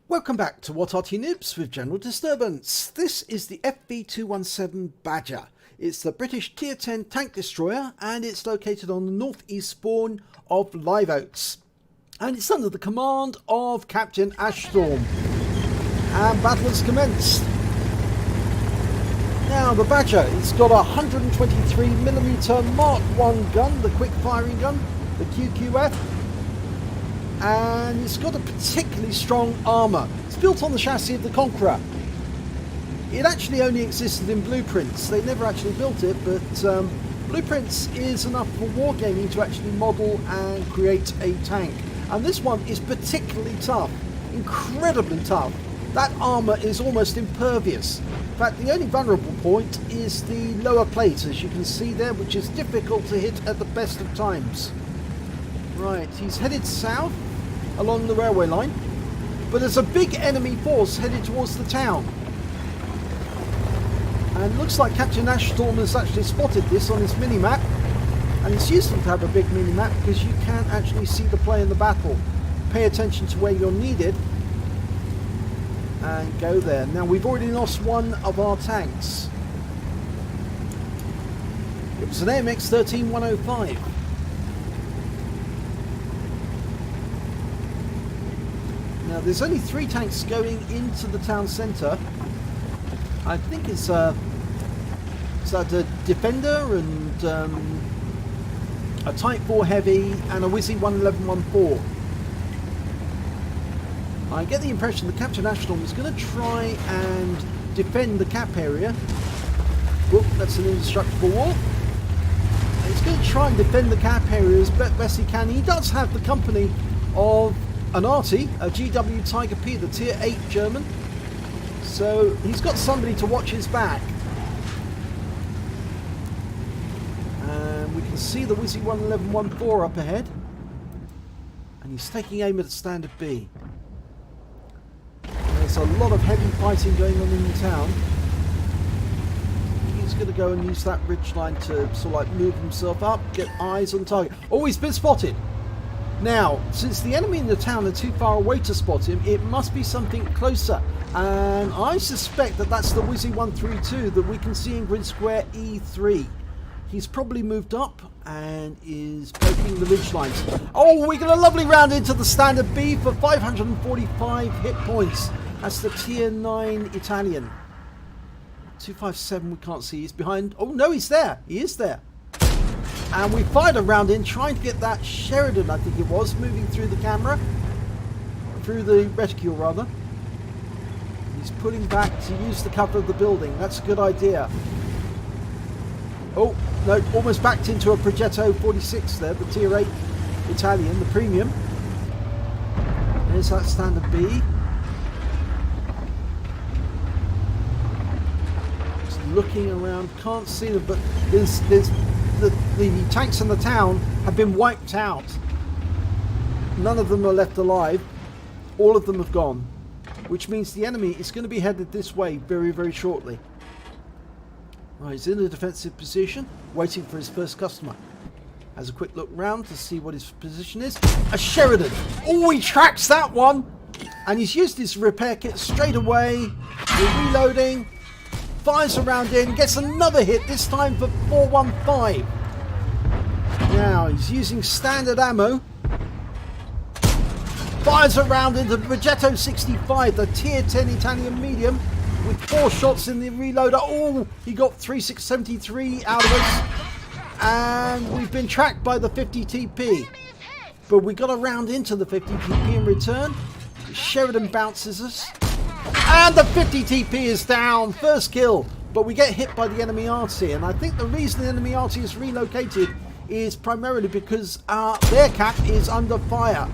Welcome back to What RT Noobs with General Disturbance. This is the FV217 Badger. It's the British Tier 10 tank destroyer and it's located on the northeast spawn of Live Oaks. And it's under the command of Captain Ashstorm. And battle has commenced. Now the Badger, it's got a 123mm Mark 1 gun, the quick firing gun, the QQF. And it's got a particularly strong armour. It's built on the chassis of the Conqueror. It actually only existed in blueprints. They never actually built it, but blueprints is enough for wargaming to actually model and create a tank. And this one is particularly tough, incredibly tough. That armour is almost impervious. In fact, the only vulnerable point is the lower plate, as you can see there, which is difficult to hit at the best of times. Right, he's headed south along the railway line, but there's a big enemy force headed towards the town. And it looks like Captain Ashstorm has actually spotted this on his mini-map, and it's useful to have a big mini-map because you can actually see the play in the battle. Pay attention to where you're needed and go there. Now we've already lost one of our tanks. It was an AMX 13105. Now there's only 3 tanks going into the town centre. I think it's a Defender and a Type 4 Heavy and a Wizzy 11114. I get the impression that Captain Ashstorm is going to try and defend the cap area. Whoop, that's an indestructible wall. And he's going to try and defend the cap area as best he can. He does have the company of an arty, a GW Tiger P, the Tier 8 German. So he's got somebody to watch his back. And we can see the Wizzy 11114 up ahead. And he's taking aim at Standard B. There's a lot of heavy fighting going on in the town. He's going to go and use that ridgeline to sort of like move himself up, get eyes on target. Oh, he's been spotted! Now, since the enemy in the town are too far away to spot him, it must be something closer. And I suspect that that's the Wizzy 132 that we can see in grid square E3. He's probably moved up and is poking the ridge lines. Oh, we got a lovely round into the Standard B for 545 hit points. That's the Tier 9 Italian. 257 we can't see. He's behind. Oh no, he's there. He is there. And we fired a round in trying to get that Sheridan, I think it was, moving through the camera. Through the reticule, rather. He's pulling back to use the cover of the building. That's a good idea. Oh, no, almost backed into a Progetto 46 there, the Tier 8 Italian, the premium. There's that Standard B. Just looking around, can't see them, but there's the tanks in the town have been wiped out. None of them are left alive. All of them have gone, which means the enemy is going to be headed this way very, very shortly. Right, he's in a defensive position, waiting for his first customer. Has a quick look round to see what his position is. A Sheridan! Oh, he tracks that one! And he's used his repair kit straight away. We're reloading. Fires a round in, gets another hit, this time for 415. Now, he's using standard ammo. Fires a round into the Progetto 65, the Tier 10 Italian medium, with 4 shots in the reloader. Oh, he got 3673 out of us. And we've been tracked by the 50 TP. But we got a round into the 50 TP in return. Sheridan bounces us. And the 50 TP is down. First kill. But we get hit by the enemy arty. And I think the reason the enemy arty is relocated is primarily because their cap is under fire.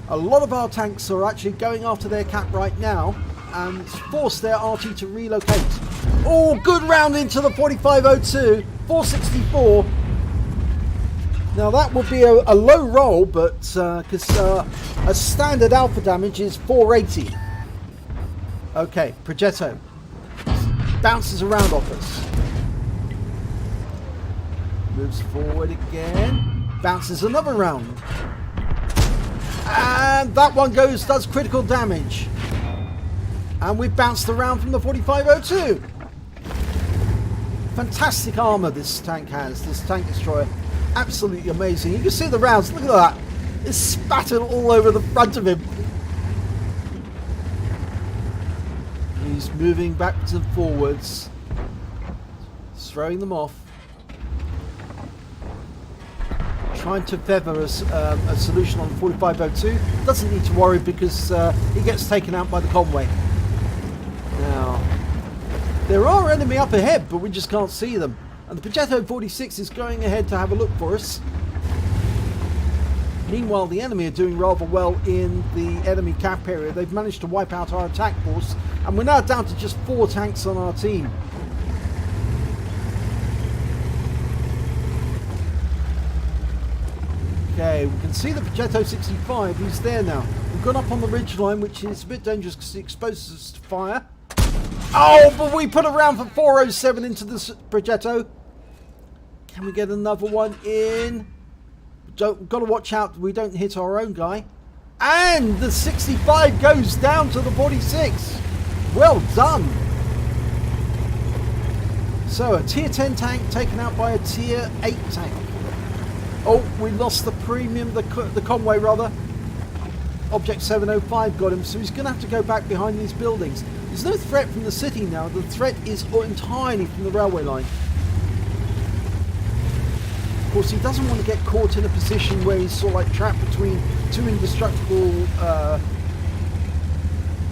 A lot of our tanks are actually going after their cap right now. And it's forced their RT to relocate. Oh, good round into the 4502. 464. Now that would be a low roll, but because a standard alpha damage is 480. Okay, Progetto bounces around off us. Moves forward again. Bounces another round. And that one does critical damage. And we've bounced around from the 4502. Fantastic armor this tank has, this tank destroyer. Absolutely amazing. You can see the rounds, look at that. It's spattered all over the front of him. He's moving backwards and forwards. Throwing them off. Trying to feather a solution on the 4502. Doesn't need to worry because he gets taken out by the Conway. Now, there are enemy up ahead, but we just can't see them. And the Progetto 46 is going ahead to have a look for us. Meanwhile, the enemy are doing rather well in the enemy cap area. They've managed to wipe out our attack force, and we're now down to just 4 tanks on our team. Okay, we can see the Progetto 65. He's there now. We've gone up on the ridge line, which is a bit dangerous because it exposes us to fire. Oh, but we put a round for 407 into the Progetto. Can we get another one in? Got to watch out we don't hit our own guy. And the 65 goes down to the 46. Well done. So a tier 10 tank taken out by a tier 8 tank. Oh, we lost the premium, the Conway rather. Object 705 got him, so he's going to have to go back behind these buildings. There's no threat from the city now. The threat is entirely from the railway line. Of course, he doesn't want to get caught in a position where he's sort of like trapped between 2 indestructible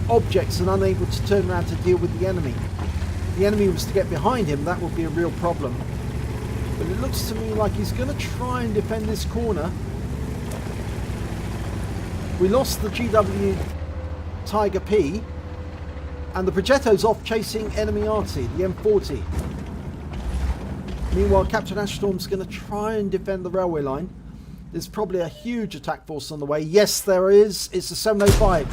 objects and unable to turn around to deal with the enemy. If the enemy was to get behind him, that would be a real problem. But it looks to me like he's going to try and defend this corner. We lost the GW Tiger P, and the Progetto's off chasing enemy arty, the M40. Meanwhile, Captain Ashstorm's going to try and defend the railway line. There's probably a huge attack force on the way. Yes, there is. It's a 705.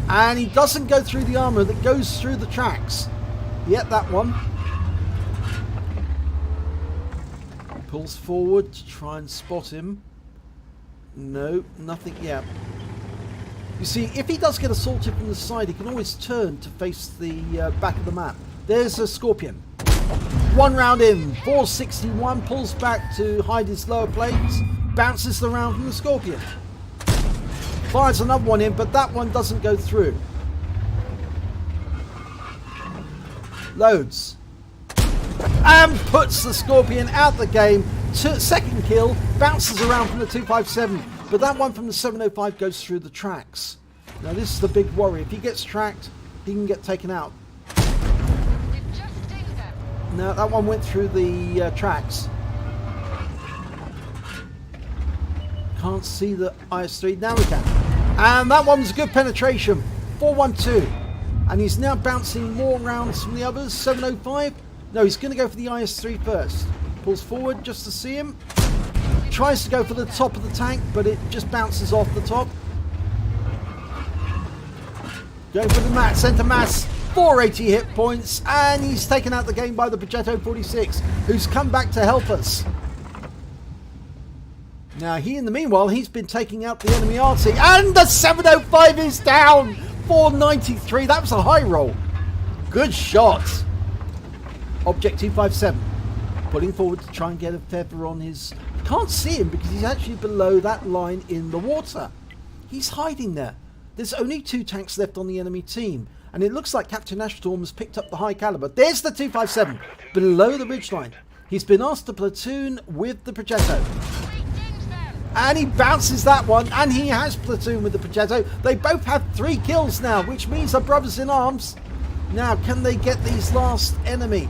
And he doesn't go through the armour that goes through the tracks. Yet that one. Pulls forward to try and spot him. No, nothing yet. You see, if he does get assaulted from the side, he can always turn to face the back of the map. There's a Scorpion. 1 round in, 461, pulls back to hide his lower plates, bounces the round from the Scorpion. Fires another one in, but that one doesn't go through. Loads. And puts the Scorpion out the game. Second kill, bounces around from the 257, but that one from the 705 goes through the tracks. Now this is the big worry. If he gets tracked, he can get taken out. Now that one went through the tracks. Can't see the IS-3. Now we can. And that one was a good penetration. 412. And he's now bouncing more rounds from the others. 705. No, he's going to go for the IS-3 first. Pulls forward just to see him. Tries to go for the top of the tank, but it just bounces off the top. Going for the mass, centre mass. 480 hit points, and he's taken out the game by the Progetto 46, who's come back to help us. Now, in the meanwhile, he's been taking out the enemy arty, and the 705 is down. 493. That was a high roll. Good shot. Object 257. Pulling forward to try and get a feather on his... Can't see him because he's actually below that line in the water. He's hiding there. There's only 2 tanks left on the enemy team. And it looks like Captain Ashstorm has picked up the high caliber. There's the 257 below the ridgeline. He's been asked to platoon with the Progetto. And he bounces that one. And he has platoon with the Progetto. They both have 3 kills now, which means they're brothers in arms. Now, can they get these last enemy?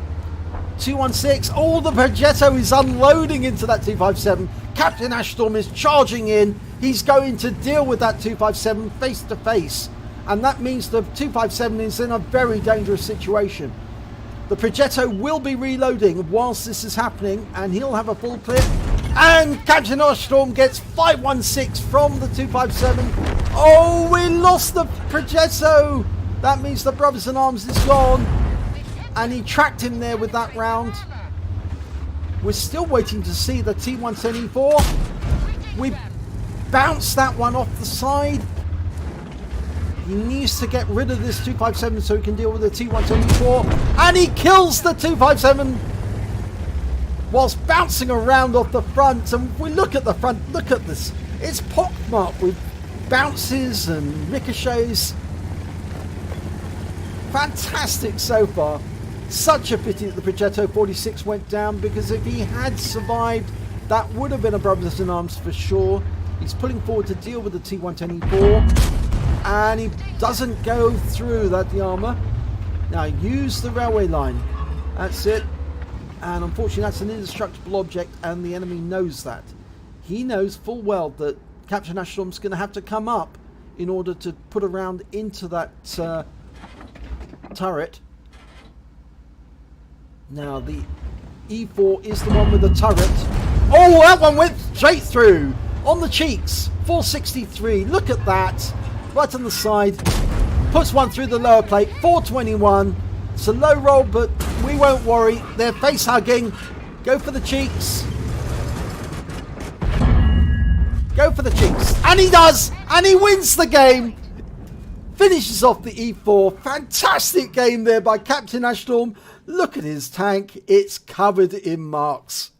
216. Oh, the Progetto is unloading into that 257. Captain Ashstorm is charging in. He's going to deal with that 257 face to face. And that means the 257 is in a very dangerous situation. The Progetto will be reloading whilst this is happening, and he'll have a full clip. And Captain Ashstorm gets 516 from the 257. Oh, we lost the Progetto. That means the brothers in arms is gone. And he tracked him there with that round. We're still waiting to see the T110E4. bounced that one off the side. He needs to get rid of this 257 so he can deal with the T124. And he kills the 257 whilst bouncing around off the front. And if we look at the front, look at this. It's pockmarked with bounces and ricochets. Fantastic so far. Such a pity that the Progetto 46 went down, because if he had survived, that would have been a brothers in arms for sure. He's pulling forward to deal with the T124, and he doesn't go through that, the armour. Now use the railway line. That's it. And unfortunately that's an indestructible object, and the enemy knows that. He knows full well that Captain Ashstorm's going to have to come up in order to put a round into that turret. Now the E4 is the one with the turret. Oh, that one went straight through on the cheeks. 463. Look at that. Right on the side. Puts one through the lower plate. 421. It's a low roll, but we won't worry. They're face hugging. Go for the cheeks. Go for the cheeks. And he does. And he wins the game. Finishes off the E4. Fantastic game there by Captain Ashstorm. Look at his tank. It's covered in marks.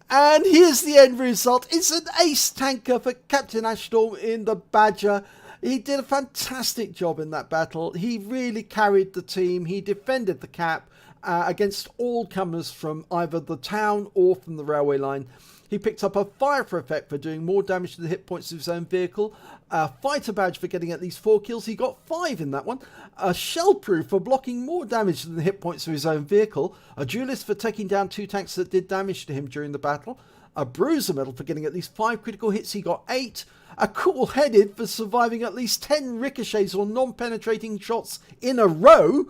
And here's the end result. It's an ace tanker for Captain Ashstorm in the Badger. He did a fantastic job in that battle. He really carried the team. He defended the cap against all comers from either the town or from the railway line. He picked up a fire for effect for doing more damage to the hit points of his own vehicle. A fighter badge for getting at least 4 kills. He got 5 in that one. A shell proof for blocking more damage than the hit points of his own vehicle. A duelist for taking down 2 tanks that did damage to him during the battle. A bruiser medal for getting at least 5 critical hits. He got 8. A cool-headed for surviving at least 10 ricochets or non-penetrating shots in a row.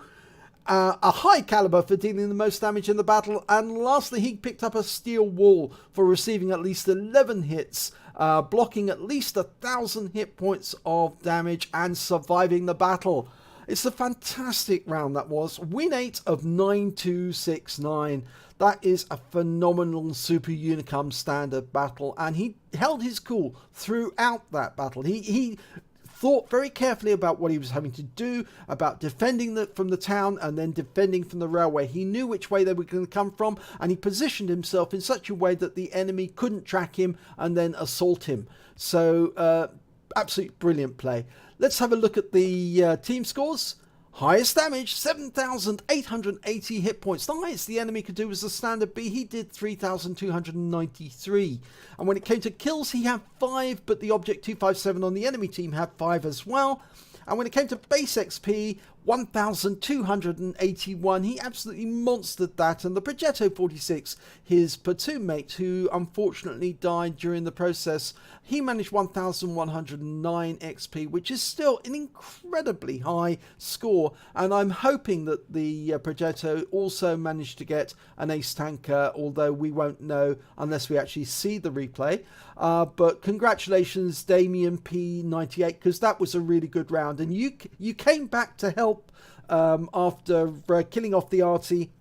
A high caliber for dealing the most damage in the battle, and lastly he picked up a steel wall for receiving at least 11 hits, blocking at least 1,000 hit points of damage and surviving the battle. It's a fantastic round that was. Win 8 of 9269. That is a phenomenal Super Unicum standard battle, and he held his cool throughout that battle. He thought very carefully about what he was having to do, about defending from the town and then defending from the railway. He knew which way they were going to come from, and he positioned himself in such a way that the enemy couldn't track him and then assault him. So absolutely brilliant play. Let's have a look at the team scores. Highest damage, 7,880 hit points. The highest the enemy could do was the standard B. He did 3,293. And when it came to kills, he had 5, but the Object 257 on the enemy team had 5 as well. And when it came to base XP, 1,281. He absolutely monstered that. And the Progetto 46, his platoon mate, who unfortunately died during the process, he managed 1,109 XP, which is still an incredibly high score. And I'm hoping that the Progetto also managed to get an ace tanker, although we won't know unless we actually see the replay. But congratulations, Damien P98, because that was a really good round. And you came back to help after killing off the arty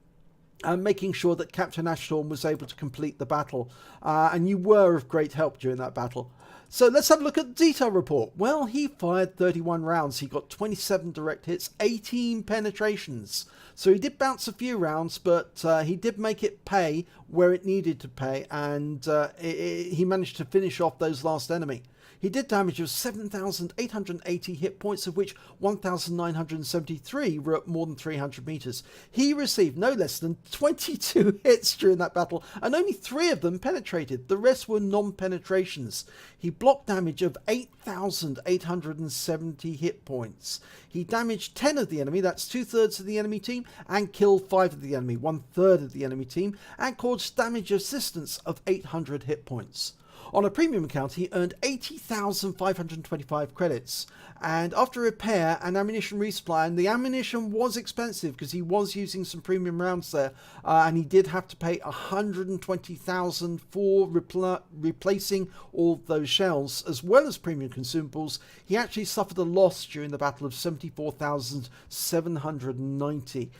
and making sure that Captain Ashstorm was able to complete the battle. And you were of great help during that battle. So let's have a look at the detail report. Well, he fired 31 rounds. He got 27 direct hits, 18 penetrations. So he did bounce a few rounds, but he did make it pay where it needed to pay. And he managed to finish off those last enemy. He did damage of 7,880 hit points, of which 1,973 were at more than 300 meters. He received no less than 22 hits during that battle, and only 3 of them penetrated. The rest were non-penetrations. He blocked damage of 8,870 hit points. He damaged 10 of the enemy, that's 2/3 of the enemy team, and killed 5 of the enemy, 1/3 of the enemy team, and caused damage assistance of 800 hit points. On a premium account, he earned 80,525 credits. And after repair and ammunition resupply, and the ammunition was expensive because he was using some premium rounds there, and he did have to pay 120,000 for replacing all those shells, as well as premium consumables. He actually suffered a loss during the battle of 74,790.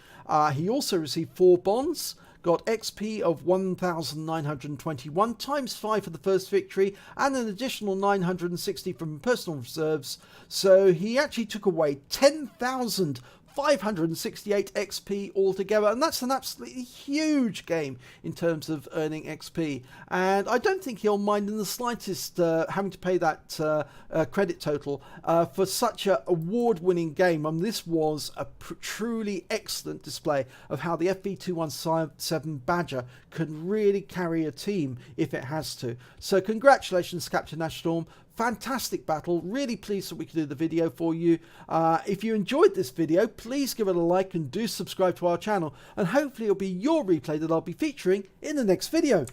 He also received 4 bonds, got XP of 1,921 times 5 for the first victory, and an additional 960 from personal reserves. So he actually took away 10,568 XP altogether, and that's an absolutely huge game in terms of earning XP. And I don't think he'll mind in the slightest having to pay that credit total for such an award-winning game. This was a truly excellent display of how the FV217 Badger can really carry a team if it has to. So congratulations, Captain Ashstorm. Fantastic battle. Really pleased that we could do the video for you. If you enjoyed this video, please give it a like and do subscribe to our channel, and hopefully it'll be your replay that I'll be featuring in the next video.